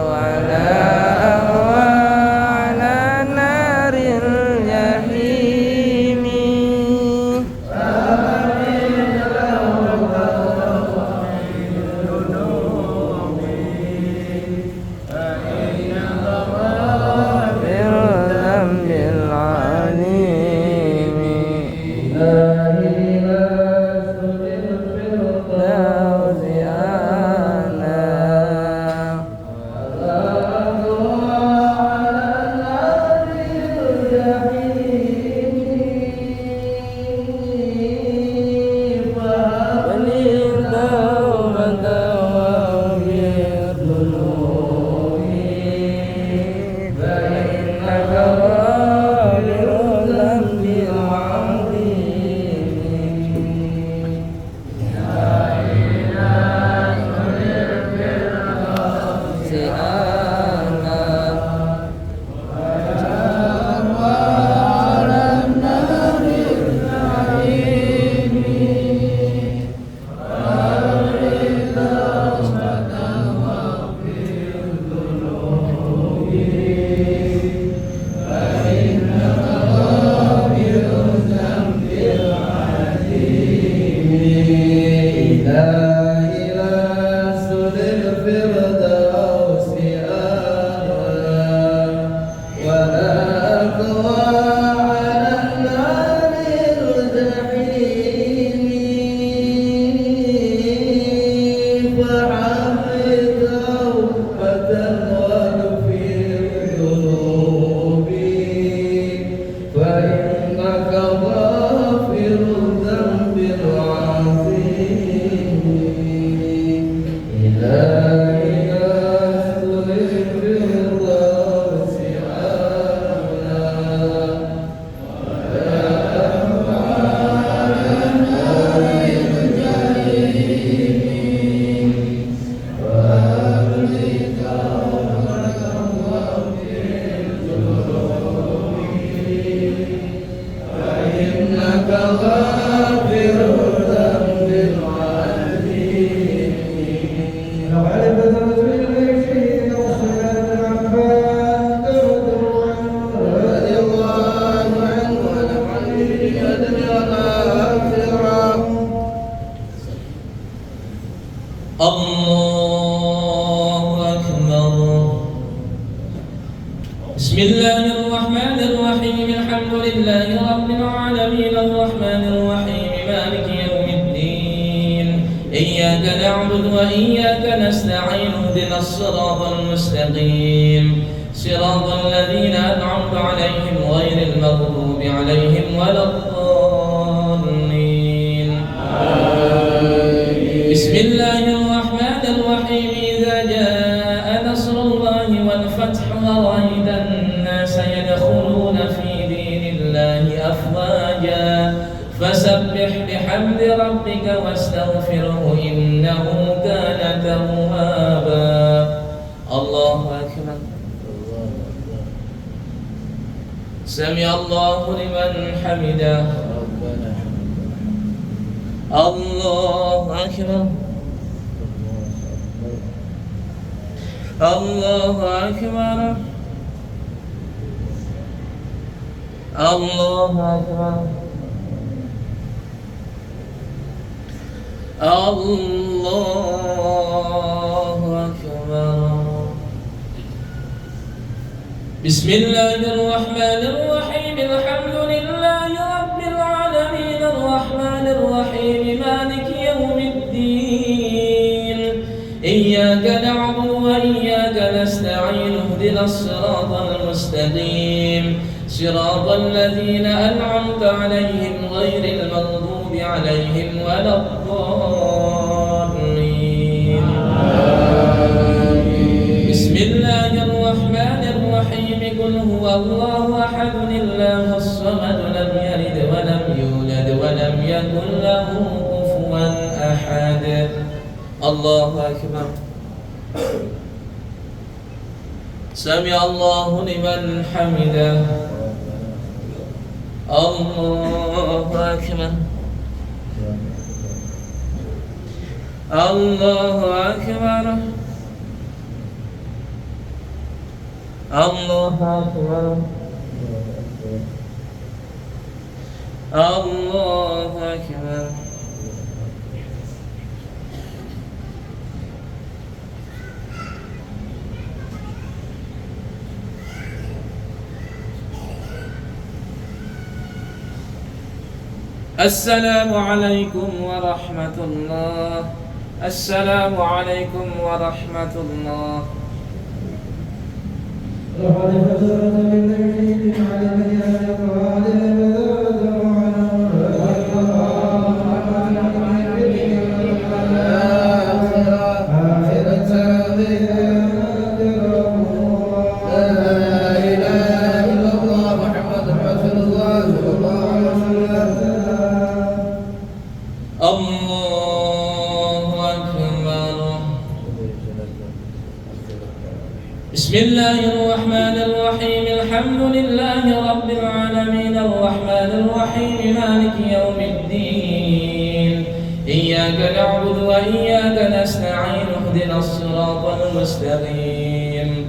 ولا أهوى على نار الجحيم بالذنب العليم بسم الله الرحمن الرحيم الحمد لله رب العالمين الرحمن الرحيم مالك يوم الدين إياك نعبد وإياك نستعين اهدنا الصراط المستقيم صراط الذين أنعمت عليهم غير المغضوب عليهم ولا الضالين بسم الله الرحمن الرحيم إذا جاء نصر الله والفتح ورأيت الناس يدخلون في دين الله أفواجا فسبح بحمد ربك واستغفره إنه كان توابا الله أكبر سمع الله لمن حمده الله أكبر الله أكبر الله أكبر الله أكبر بسم الله الرحمن الرحيم الحمد لله رب العالمين الرحمن الرحيم مالك يوم الدين إياك نعبد وإياك نستعين اهدنا الصراط المستقيم صراط الذين أنعمت عليهم غير المغضوب عليهم ولا الضالين بسم الله الرحمن الرحيم قل هو الله أحد الله الصمد لم يلد ولم يولد ولم يكن له كفوا أحد الله أكبر سمع الله لمن حمده الله أكبر الله أكبر الله أكبر الله أكبر السلام عليكم ورحمة الله السلام عليكم ورحمة الله بسم الله الرحمن الرحيم الحمد لله رب العالمين الرحمن الرحيم مالك يوم الدين إياك نعبد وإياك نستعين اهدنا الصراط المستقيم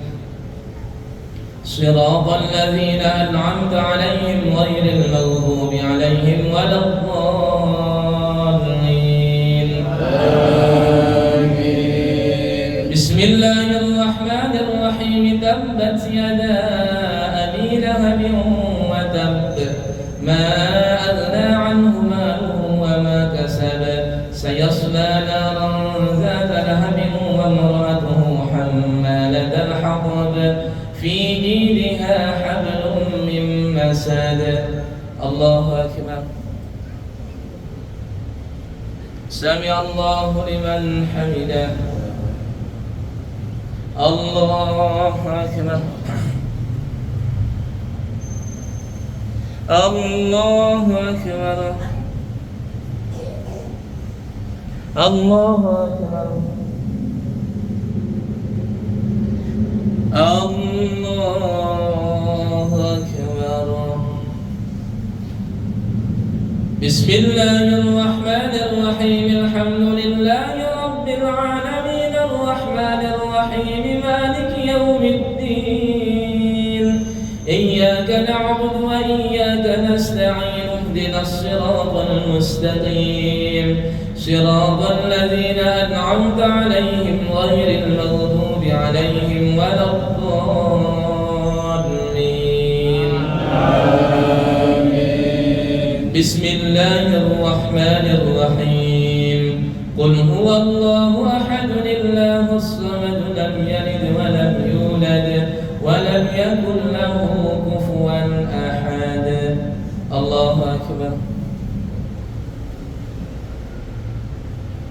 صراط الذين أنعمت عليهم غير المغضوب عليهم ولا الضالين بسم الله الرحمن الرحيم تبت يدا أبي لهب وتب ما أغنى عنه ماله وما كسب سيصلى نارا ذات لهب وامرأته حمالة الحطب في جيدها حبل من مسد الله أكبر سمع الله لمن حمده الله أكبر الله أكبر الله أكبر الله أكبر بسم الله الرحمن الرحيم الحمد لله رب العالمين الرحمن الرحيم مالك يوم الدين إياك نعبد وإياك نستعين اهدنا الصراط المستقيم صراط الذين أنعمت عليهم غير المغضوب عليهم ولا الضالين بسم الله الرحمن الرحيم قل هو الله أحد الله الصمد لم يلد ولم يولد ولم يكن له كفوا أحد الله أكبر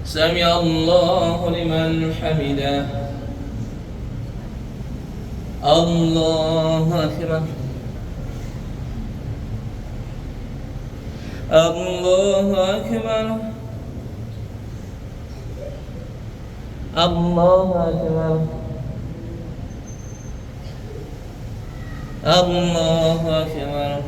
سمع الله لمن حمده الله أكبر الله أكبر الله أكبر الله أكبر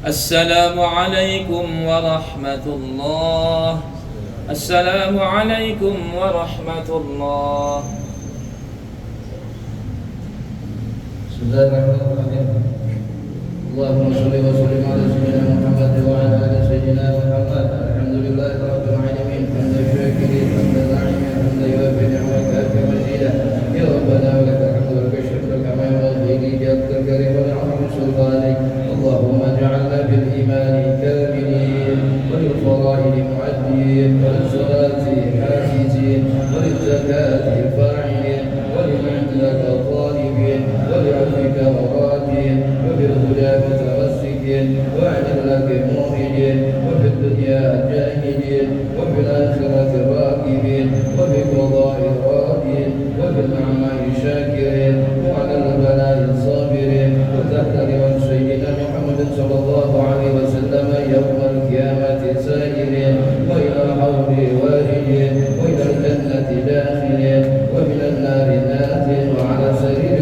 السلام عليكم ورحمة الله السلام عليكم ورحمة الله بسم الله الرحمن الرحيم اللهم صل وسلم على سيدنا محمد وعلى آل سيدنا محمد الحمد لله رب العالمين حمد الشاكرين حمد الناعمين حمد يوافي نعمك مزيدا يا ربنا ولك الحمد ولك الشكر كما ينبغي لجلالك الكريم ولعظيم سلطانك اللهم اجعلنا بالإيمان كاملين وللفرائض مؤدين وللصلاة حافزين وللزكاة فاعلين ولمحمدك طالبين ولعفوك راجين وبالهدى متمسكين وعن لك موعدين وفي الدنيا جاهدين وفي الآخرة راكبين وبقضاء راضين وبالنعماء شاكرين وعلى البلاء صابرين وتحت لمن سيدنا محمد صلى الله عليه وسلم يوم القيامة سائرين وإلى الحوض واردين وإلى الجنة داخلين ومن النار نازل وعلى سرير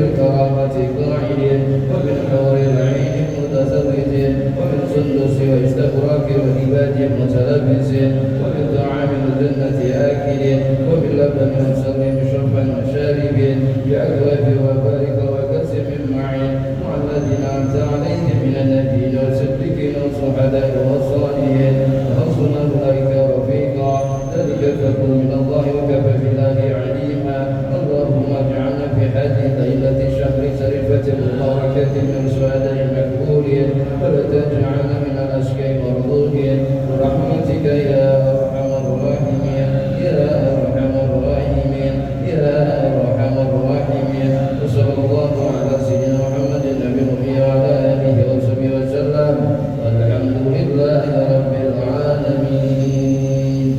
من الشهداء المقبولين ولا تجعلنا من الأشقياء المردودين برحمتك يا أرحم الراحمين يا أرحم الراحمين يا أرحم الراحمين. وصلى الله على سيدنا محمد النبي الأمي وعلى آله وصحبه وسلم والحمد لله رب العالمين.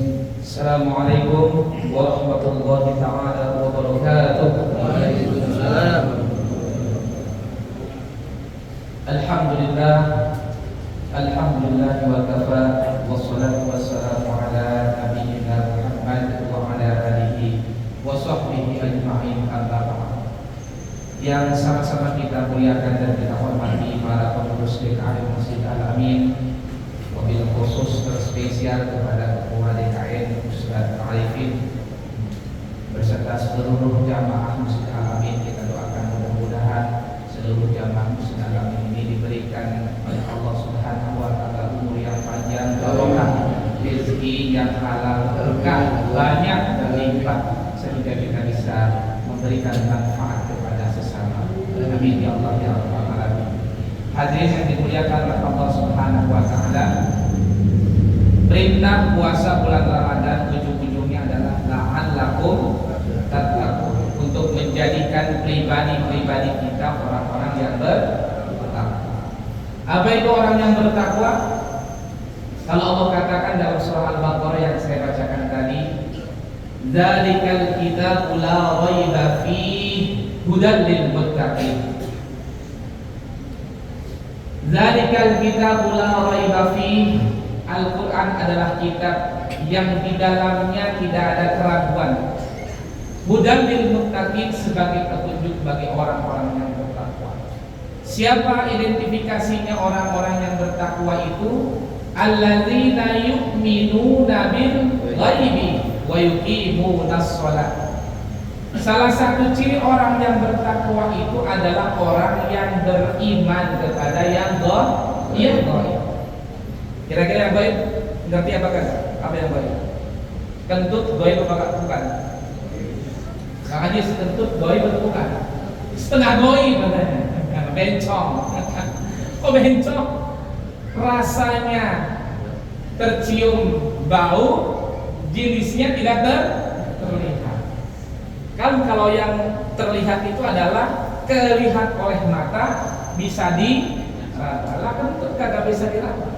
Assalamualaikum warahmatullahi ta'ala wabarakatuh. Waalaikumsalam. Alhamdulillah, alhamdulillah wa kafa, wassalatu wassalamu ala nabiyyina Muhammad wa ala alihi wa sahbihi ajma'in, amma ba'd. Yang sama-sama kita muliakan dan kita hormati para pengurus DKM Masjid Al-Amin, wabil khusus terspesial kepada Ketua DKM Ustaz Arifin beserta seluruh jamaah Masjid Al-Amin. Kita doakan mudah-mudahan seluruh jamaah Masjid Al-Amin ini diberikan oleh Allah Subhanahu wa taala umur yang panjang, barokah, rezeki yang halal, berkah, banyak dan limpah sehingga kita bisa memberikan manfaat kepada sesama. Amin ya Allah ya rabbal alamin. Hadirin yang dimuliakan oleh Allah Subhanahu wa taala, perintah puasa bulan Ramadan ujung-ujungnya adalah la'allakum tattaqun, untuk menjadikan pribadi-pribadi kita orang-orang yang bertakwa. Apa itu orang yang bertakwa? Kalau Allah katakan dalam surah Al-Baqarah yang saya bacakan tadi, dzalikal kitabu la raiba fihi hudan lil muttaqin. Dzalikal kitabu la raiba fihi, Al-Quran adalah kitab yang di dalamnya tidak ada keraguan. Hudan lil muttaqin, sebagai petunjuk bagi orang-orang yang bertakwa. Siapa identifikasinya orang-orang yang bertakwa itu? Alladzina yu'minuna bil ghaibi wa yuqimunas shalah. Salah satu ciri orang yang bertakwa itu adalah orang yang beriman kepada yang gaib. Kira-kira yang gaib ngerti apa kan? Apa yang gaib? Kentut gaib apa bukan? Makanya kentut gaib atau bukan? Setengah gaib katanya. Bencong. Kok bencong? Rasanya tercium bau, jenisnya tidak terlihat. Kan kalau yang terlihat itu adalah kelihat oleh mata, bisa diraba. Kentut kagak bisa diraba.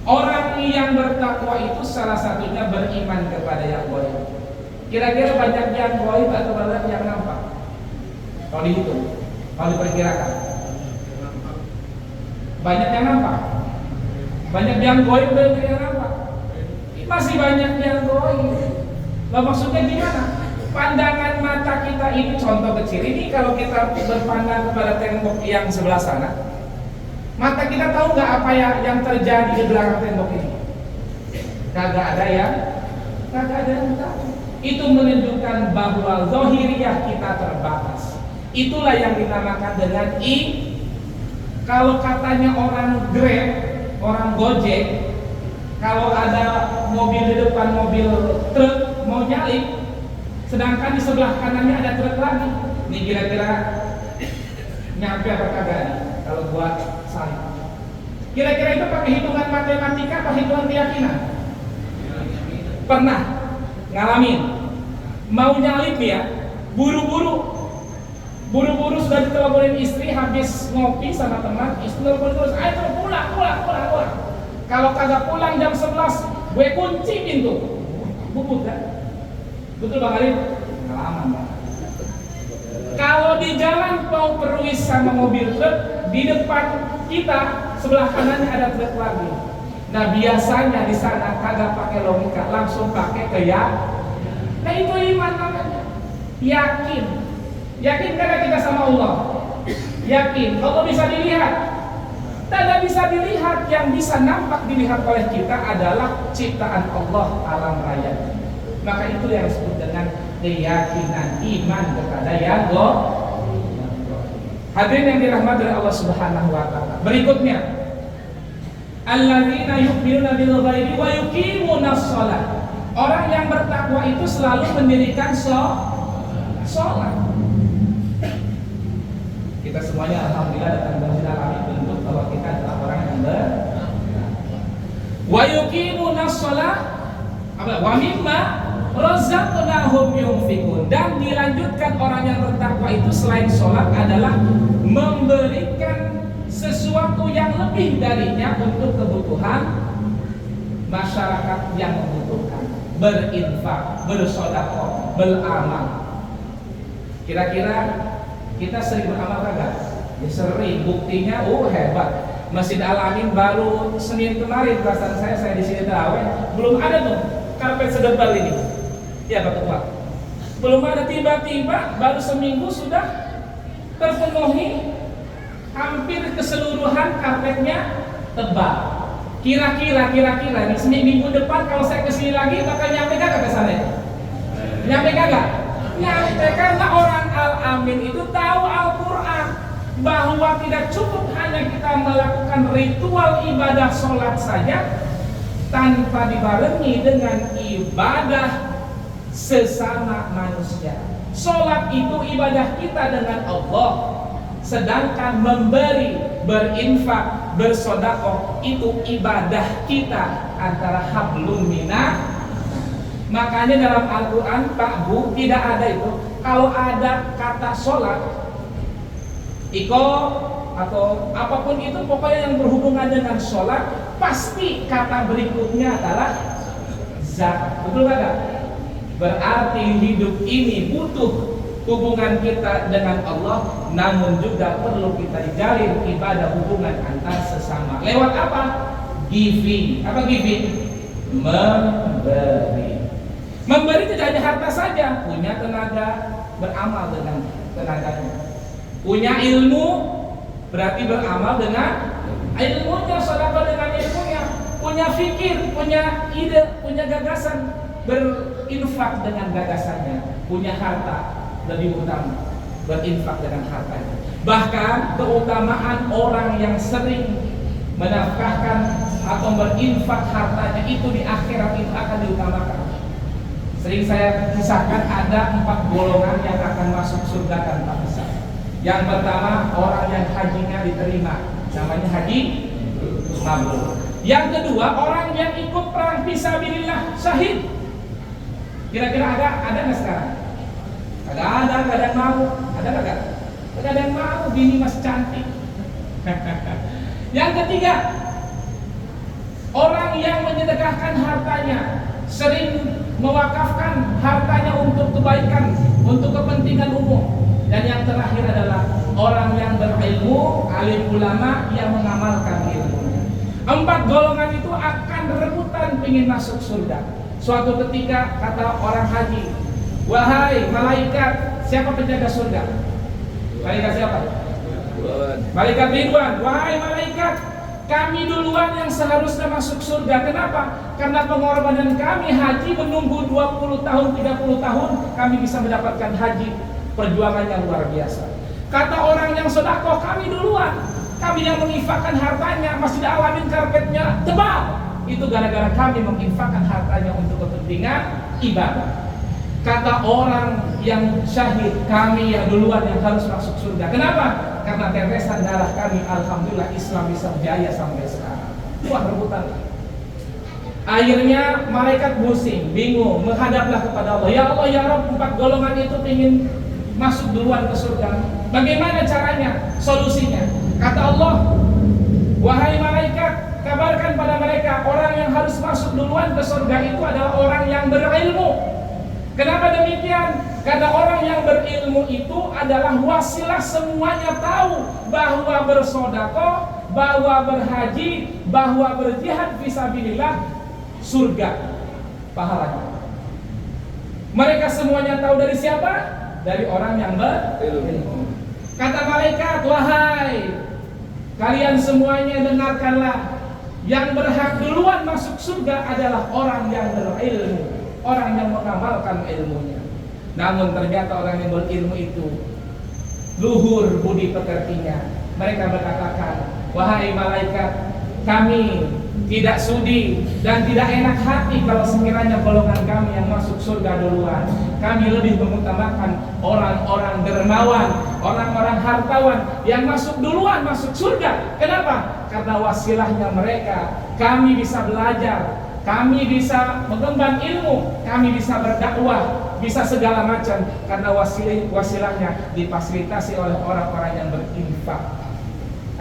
Orang yang bertakwa itu salah satunya beriman kepada yang gaib. Kira-kira banyak yang gaib atau banyak yang nampak? Kalau dihitung, kalau diperkirakan, banyak yang nampak. Banyak yang gaib, banyak yang nampak. Masih banyak yang gaib. Lah maksudnya gimana? Pandangan mata kita ini, contoh kecil ini, kalau kita berpandang kepada tembok yang sebelah sana, mata kita tahu nggak apa yang terjadi di belakang tembok ini? Kagak ada yang tahu. Itu menunjukkan bahwa zahiriyah kita terbatas. Itulah yang dinamakan dengan kalau katanya orang Grab, orang Gojek, kalau ada mobil di depan, mobil truk mau nyalip, sedangkan di sebelah kanannya ada truk lagi. Ini kira-kira nyampe apa kagak nih? Kalau buat salib, kira-kira itu pakai hitungan matematika atau hitungan keyakinan? Pernah ngalamin mau nyalip ya, buru-buru sudah diteleponin istri, habis ngopi sama teman, istri telepon terus, ayo pulang. Kalau kagak pulang jam 11, gue kunci pintu. Bubut kan? Betul Bang Arif? Pengalaman Bang. Kalau di jalan mau peruis sama mobil truk, di depan kita sebelah kanannya ada truk lagi. Nah biasanya di sana kagak pakai logika, langsung pakai keyakinan. Nah itu iman namanya. Yakin kagak kita sama Allah? Yakin. Allah bisa dilihat? Tidak bisa dilihat. Yang bisa nampak dilihat oleh kita adalah ciptaan Allah alam raya. Maka itu yang disebut dengan keyakinan iman kepada yang gaib. Hadirin yang dirahmati oleh Allah Subhanahu wa taala. Berikutnya, alladzina yu'minuna bil ghaibi wa yuqimunas shalah. Orang yang bertakwa itu selalu mendirikan sholat. Kita semuanya alhamdulillah datang ke Masjid Al-Amin bentuk bahwa kita adalah orang yang wa yuqimuna shalah wa mimma razaqnahum yunfikun. Dan dilanjutkan orang yang bertakwa itu selain sholat adalah memberikan sesuatu yang lebih darinya untuk kebutuhan masyarakat yang membutuhkan, berinfak, bersedekah, beramal. Kira-kira kita sering beramal kagak? Ya sering, buktinya hebat. Masjid Al-Amin baru Senin kemarin perasaan saya di sini tarawih, belum ada tuh karpet sedebal ini. Ya Pak Ketua. Belum ada, tiba-tiba baru seminggu sudah terpenuhi hampir keseluruhan karpetnya tebal. Kira-kira nih seminggu depan kalau saya kesini lagi bakal nyampe kagak ke sana? Nyampe kagak? Nyampe, karena orang Al-Amin itu tahu Al-Quran bahwa tidak cukup hanya kita melakukan ritual ibadah sholat saja tanpa dibarengi dengan ibadah sesama manusia. Sholat itu ibadah kita dengan Allah, sedangkan memberi, berinfak, bersedekah itu ibadah kita antara hablum minah. Makanya dalam Al-Quran Pak Bu tidak ada itu. Kalau ada kata sholat, iko atau apapun itu pokoknya yang berhubungan dengan sholat, pasti kata berikutnya adalah zakat. Betul nggak? Berarti hidup ini butuh hubungan kita dengan Allah, namun juga perlu kita jalin ibadah hubungan antar sesama. Lewat apa? Giving. Apa giving? Memberi. Memberi tidak hanya harta saja, punya tenaga, beramal dengan tenaganya. Punya ilmu, berarti beramal dengan ilmunya, sedekah dengan ilmunya. Punya fikir, punya ide, punya gagasan, berinfak dengan gagasannya. Punya harta, lebih utama berinfak dengan hartanya. Bahkan keutamaan orang yang sering menafkahkan atau berinfak hartanya itu di akhirat itu akan diutamakan. Sering saya kisahkan ada 4 golongan yang akan masuk surga tanpa hisab. Yang pertama, orang yang hajinya diterima, namanya haji mabrur. Yang kedua, orang yang ikut perang fisabilillah, syahid. Kira-kira ada nggak sekarang? Ada yang mau, ada nggak? Ada yang mau, bini masih cantik. Yang ketiga, orang yang menyedekahkan hartanya, sering mewakafkan hartanya untuk kebaikan, untuk kepentingan umum. Dan yang terakhir adalah orang yang berilmu, alim ulama yang mengamalkan ilmunya. 4 golongan itu akan rebutan ingin masuk surga. Suatu ketika kata orang haji, wahai malaikat, siapa penjaga surga? Malaikat siapa? Malaikat Ridwan. Wahai malaikat, kami duluan yang seharusnya masuk surga. Kenapa? Karena pengorbanan kami haji menunggu 20 tahun, 30 tahun kami bisa mendapatkan haji. Perjuangan yang luar biasa. Kata orang yang sedekah, kami duluan. Kami yang menginfakkan hartanya, Masjid Al-Amin karpetnya tebal. Itu gara-gara kami menginfakkan hartanya untuk kepentingan ibadah. Kata orang yang syahid, kami yang duluan yang harus masuk surga. Kenapa? Karena tetesan darah kami, alhamdulillah Islam bisa berjaya sampai sekarang. Wah, rebutan. Akhirnya malaikat pusing, bingung, menghadaplah kepada Allah. Ya Allah, ya Rabb, 4 golongan itu ingin masuk duluan ke surga. Bagaimana caranya? Solusinya? Kata Allah, wahai malaikat, kabarkan pada mereka, orang yang harus masuk duluan ke surga itu adalah orang yang berilmu. Kenapa demikian? Karena orang yang berilmu itu adalah wasilah semuanya tahu bahwa bersedekah, bahwa berhaji, bahwa berjihad fisabilillah surga pahalanya. Mereka semuanya tahu dari siapa? Dari orang yang berilmu. Kata malaikat, wahai kalian semuanya dengarkanlah, yang berhak duluan masuk surga adalah orang yang berilmu, orang yang mengamalkan ilmunya. Namun ternyata orang yang berilmu itu luhur budi pekertinya. Mereka berkatakan, wahai malaikat, kami tidak sudi dan tidak enak hati kalau sekiranya golongan kami yang masuk surga duluan. Kami lebih mengutamakan orang-orang orang-orang dermawan, orang-orang hartawan yang masuk duluan masuk surga. Kenapa? Karena wasilahnya mereka kami bisa belajar, kami bisa mengemban ilmu, kami bisa berdakwah, bisa segala macam karena wasilahnya difasilitasi oleh orang-orang yang berinfak.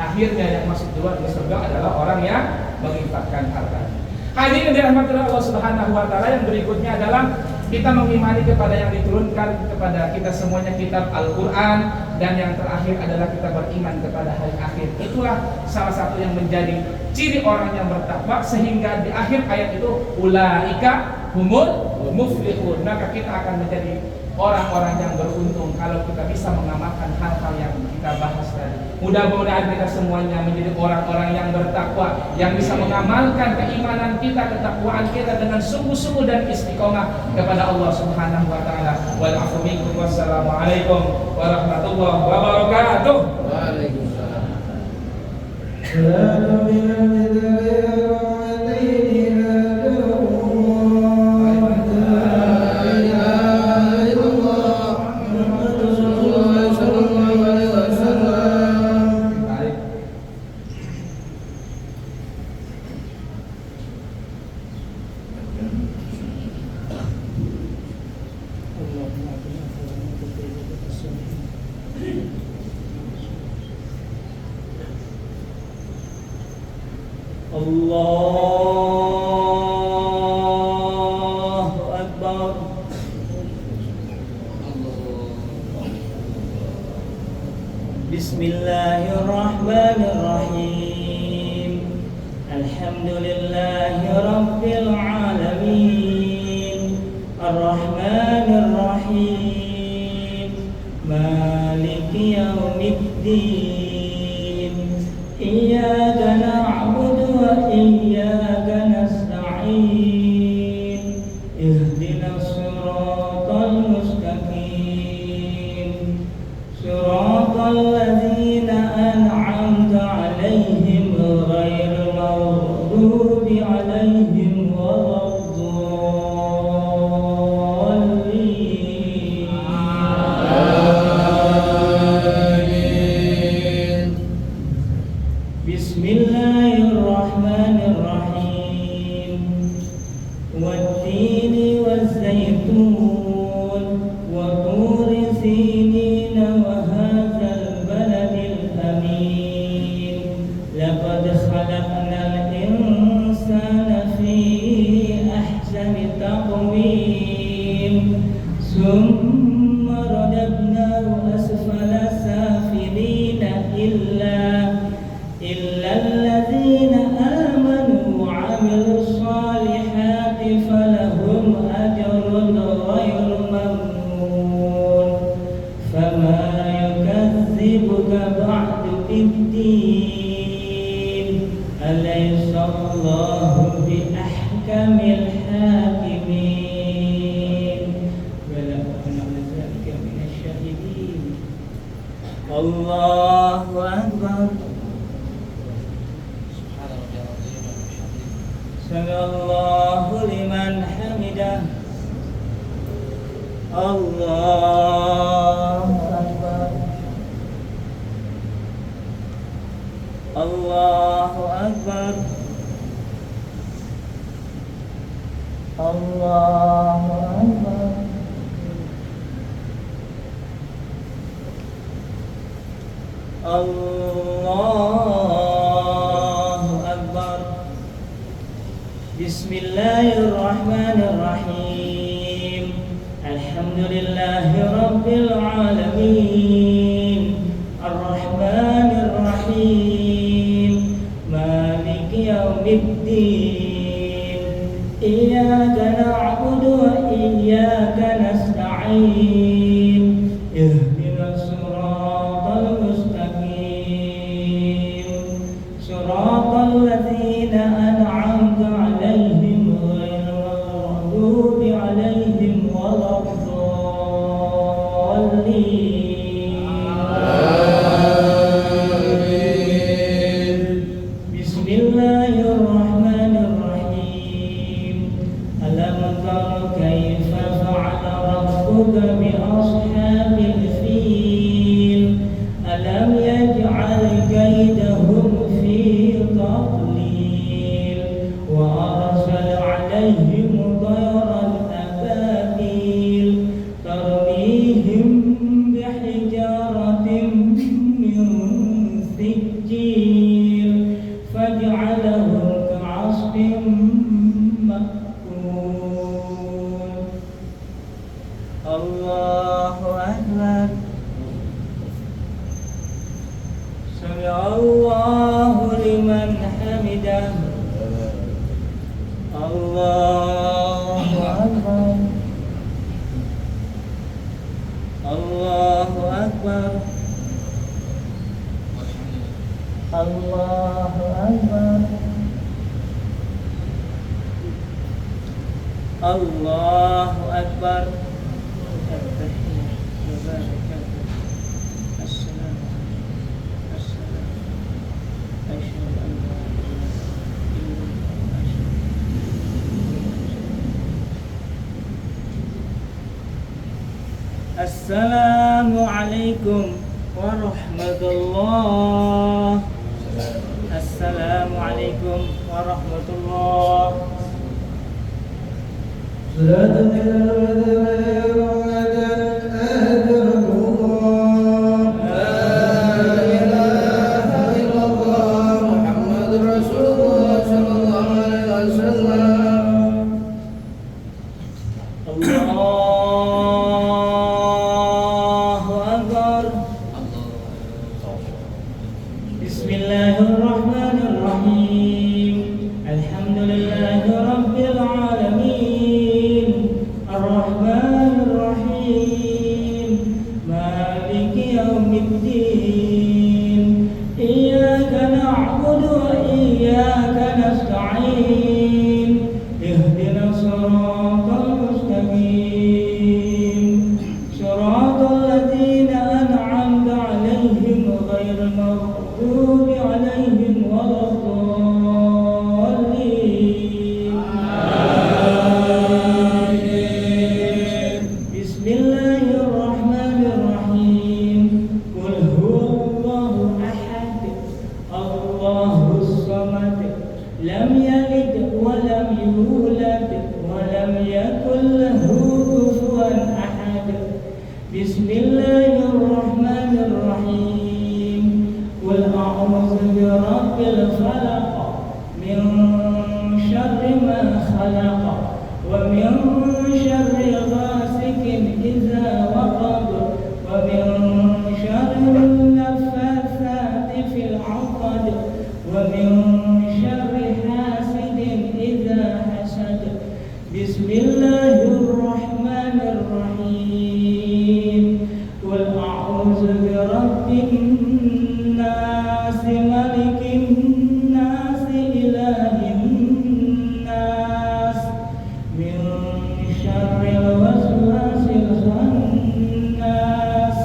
Akhirnya yang masuk duluan di surga adalah orang yang menginfakkan hartanya. Hadirin dirahmati Allah Subhanahu wa taala, yang berikutnya adalah kita mengimani kepada yang diturunkan kepada kita semuanya, kitab Al-Qur'an, dan yang terakhir adalah kita beriman kepada hari akhir. Itulah salah satu yang menjadi ciri orang yang bertakwa, sehingga di akhir ayat itu ulaika humul muflihun. Maka kita akan menjadi orang-orang yang beruntung kalau kita bisa mengamalkan hal-hal yang kita bahas tadi. Mudah-mudahan kita semuanya menjadi orang-orang yang bertakwa, yang bisa mengamalkan keimanan kita, ketakwaan kita dengan sungguh-sungguh dan istiqomah kepada Allah Subhanahu wa taala. Wal afu minkum, wassalamualaikum warahmatullahi wabarakatuh. Waalaikumsalam. Allahu Akbar. Bismillahirrahmanirrahim. Alhamdulillahi Rabbil alamin. Ar-Rahmanir-Rahim. Maliki yaumiddin. Iyyaka na'budu wa iyyaka nasta'in. Ihdinas siratal mustaqim. Siratal ladzina an'amta 'alaihim ghairil maghdubi 'alaihim waladdallin. Bismillahirrahmanirrahim. Wattini wazzaytun wa turi sinin wa hadzal baladil amin. Laqad khalaqnal insana fi ahsani taqwim. Summa radadnahu asfala safilina إلا الذين آمنوا وعملوا الصالحات فلهم أجر غير ممنون. فما يكذبك بعد بالدين. أليس الله بأحكم الحاكمين. بلى ونحن ذلك من الشاهدين. الله أكبر. Sami'allahu liman hamidah. Allahu Akbar. Allahu Akbar. Allahu Akbar. Allahu Akbar. Bismillahirrahmanirrahim. Alhamdulillahi Rabbil alamin. Ar-Rahmanir-Rahim. Maliki yaumiddin. Iyyaka na'budu wa iyyaka nasta'in. Ihdinas siratal mustaqim. Siratal ladzina an'amta 'alaihim ghairil maghdubi 'alaihim waladdallin. Amin. Bismillahirrahmanirrahim. Alam tara kaifa fa'ala rabbuka bi ashabil fil. Allahu Akbar. Allahu Akbar. Allahu Akbar. Assalamualaikum warahmatullah. Assalamualaikum warahmatullah. Bismillahirrahmanirrahim. Alhamdulillahirabbil alamin. Arrahmanirrahim. Maliki yaumiddin. Iyyaka na'budu wa iyyaka nasta'in. Ihdinas siratal mustaqim. Siratal ladzina an'amta 'alaihim ghairil maghdubi 'alaihim waladdallin. Amin. Bismillahirrahmanirrahim. Qul huwallahu ahad. Allahus samad. Lam yalid wa lam yulad wa lam yakul lahu kufuwan ahad. Bismillahirrahmanirrahim. Qul a'udzu birabbil falaq min syarri ma khalaq wa min syarri ghasikin idza waqab wa min syarri naffatsati fil 'uqad wa min syarri hasidin idza hasad. Bismillahirrahmanirrahim. Qul a'udzu birabbin nas, malikin nas, ilahin nas, min syarril waswasil khannas,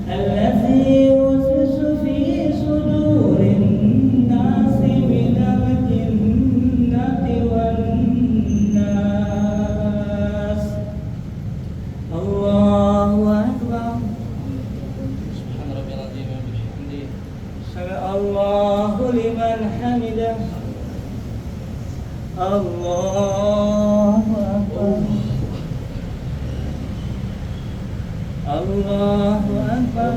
allazi yuwaswisu fi sudurin nas, minal jinnati wan nas. Allahu Akbar. Sami Allahu liman hamidah. Allahu Akbar. Allahu Akbar.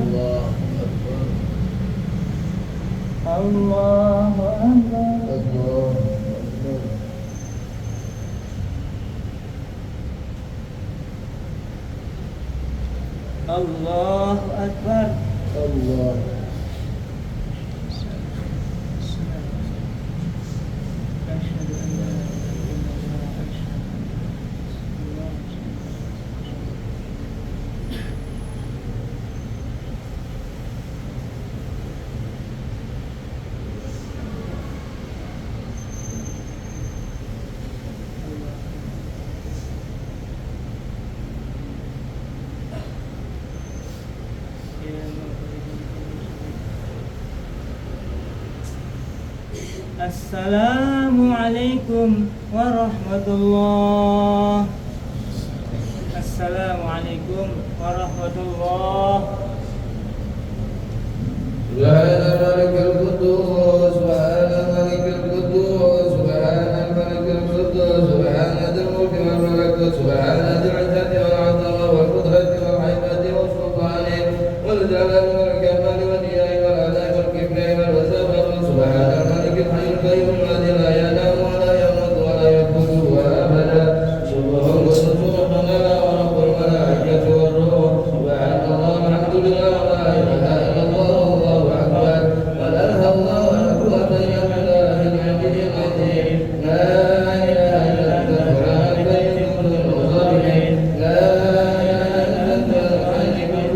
Allahu Akbar. Allahu Akbar. Asyhadu an la ilaha illallah. Assalamualaikum warahmatullah. Assalamualaikum warahmatullah. Subhana malikal quddus, subhana malikal quddus, subhana malikal quddus, subhana dzil mulki wal malakut, subhana dzil izzati wal 'azamati wal qudrati wal haibati was sultani wal jalali wal kamali wal iyai wal adai wal kibri wal wasabah. Subhana malikal hayyul qayyum alladzi la yanamu wa la yamutu wa la yaqutu wa abada. Subhanallahi rabbana wa rabbul malaikati war ruh. Subhanallah walhamdulillah wa la ilaha illallah wallahu akbar. Wa la ilaha illallah wa la quwwata illa billahil aliyyil azim. La ilaha illa anta subhanaka inni kuntu minadh dhalimin. La ilaha illa anta subhanaka inni kuntu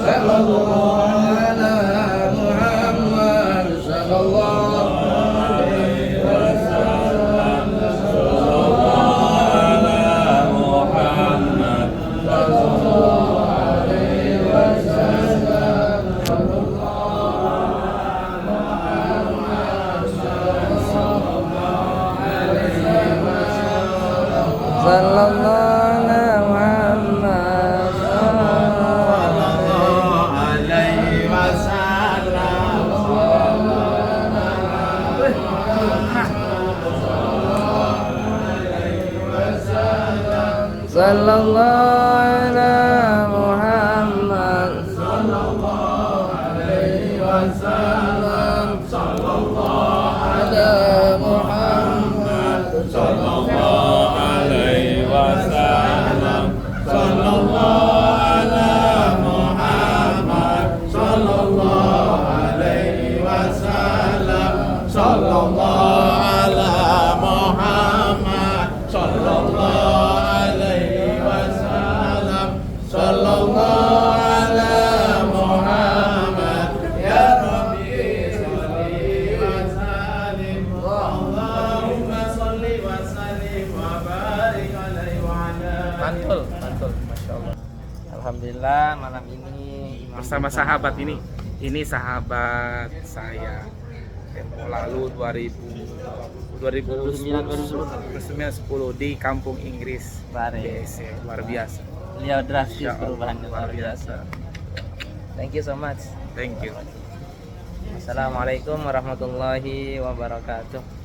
Sallallahu ala Muhammad sallallahu Sallallahu ala Muhammad. Sallallahu alaihi wasallam. Sallallahu ala Muhammad. Sallallahu alaihi wasallam. Sallallahu ala Muhammad. Sallallahu alaihi wasallam. Sallallahu ala Muhammad. Sallallahu alaihi wasallam. Sallallahu ala Muhammad. Ya Rabbi sholli wa sallim. Allahumma sholli wa sallim wa barik alaihi wa ala. Mantul, masyaallah. Alhamdulillah malam ini Bersama sahabat ini sahabat saya tempo lalu 2009-10 di kampung Inggris BSC. Luar biasa. Beliau drastis Ya Allah, perubahannya luar biasa. Thank you so much. Thank you. Assalamualaikum warahmatullahi wabarakatuh.